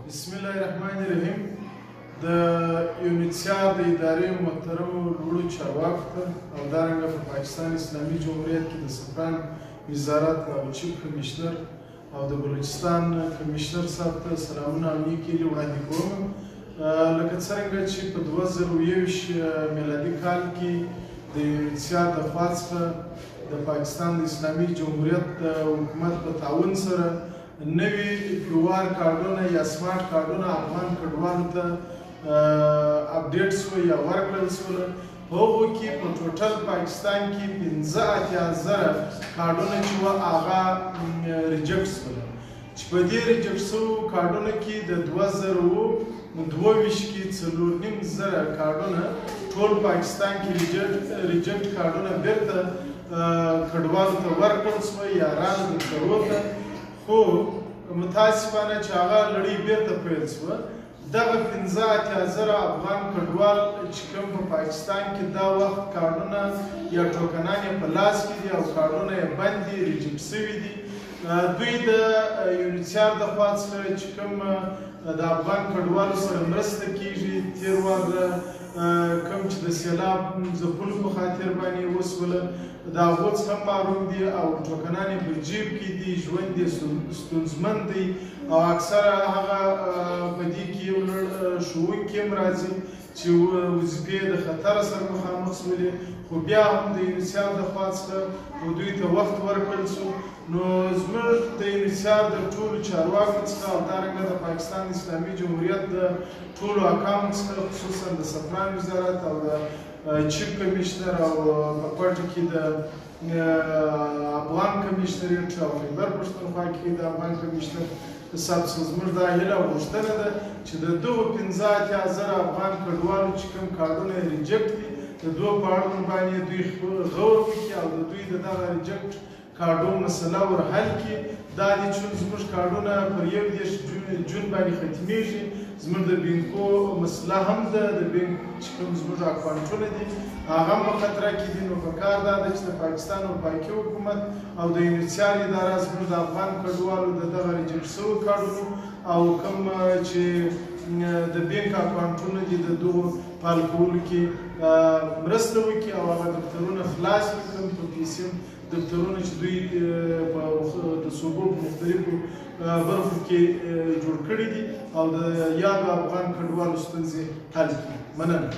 بسم الله الرحمن الرحیم د یونیسیار د ادارې محترمو لوړو چارواکو ته او دارنګه په پاکستان اسلامي جمهوریت کې د سفران وزارت او چیف کمیشنر او د بلوچستان کمیشنر صاحب ته سلامونه او نیکې هیلې وړاندې کوم. لکه څرنګه چې په 2021 میلادي کال کې د یونیسیار د خوا څخه د پاکستان د اسلامي جمهوریت د حکومت په تعاون سره نوي پیوار کارډونه یا سمارټ کارډونه افغان کډوالو ته اپډیټ شوه یا ورکړل شول. په هغو کې په ټوټل پاکستان کې 85,000 کارډونه چې وه هغه ریجکټ شول، چې په دې ریجکټ شوو کارډونو کې د 2022 کې 4,500 کارډونه ټول پاکستان کې ریجکټ کارډونه بیرته کډوالو ته ورکړل شوه یا راغلل دفترو ته، خو متاسفانه چې هغه لړۍ بیرته پیل شوه. دغه 85,000 افغان کډوال چې کوم په پاکستان کې دا وخت کارډونه یا ټوکنان یې په لاس کې دي او کارډونه یې بند دي، ریجکټ شوي دي، دوی د یونیسیار د خوا څخه چې کوم د افغان کډوالو سره مرسته کیږي، تیر وار کوم چې د سیلاب ځپلو په خاطر باندې وسوله د هغو څخه محروم دي او ټوکنان یې په جیب کې دي، ژوند یې ستونزمن دی او اکثره هغه په دې کې یو لړ ښوونکي هم راځي چې وظیفې د خطر سره مخامخ شولې، خو بیا هم د یونیسیار د خوا څخه دوی ته وخت ورکړل شو. نو زموږ د یونیسیار د ټولو چارواکو څخه او دارنګه د پاکستان اسلامي جمهوریت د ټولو حکامو څخه خصوصا د سفران وزارت او د چیف کمیشنر او په کوټه کې د افغان کمیشنریټ او خیبر پښتونخوا کې د افغان کمیشنر صاحب څخه زموږ دا هیله او غوښتنه ده چې د دغو 85,000 افغان کډوالو چې کوم کارډونه یې ریجکټ دي د دوی په اړوند باندې دوی غور وکړي او د دوی د دغه ریجکټ کارډو مسله ورحل کړي. دا دي چې زموږ کارډونه پر 1 جون باندې ختمیږي، زموږ د بینکو مسله هم ده، د بینک چې کوم زموږ اکاونټونه دي هغه هم په خطره کې دي. نو پکار دا ده چې د پاکستان او پاکي حکومت او د یونیسیار اداره زموږ د افغان کډوالو د دغه ریجکټ شوو کارډونو او کوم چې د بینک اکاونټونه دي د دغو فعال کولو کې مرسته وکړي او هغه دفترونه خلاص کړي، کوم په پیسې دفترونه چې دوی د صوبو په مختلفو برخو کې جوړ کړي دي او د یادو افغان کډوالو ستونزې حل کړي. مننه.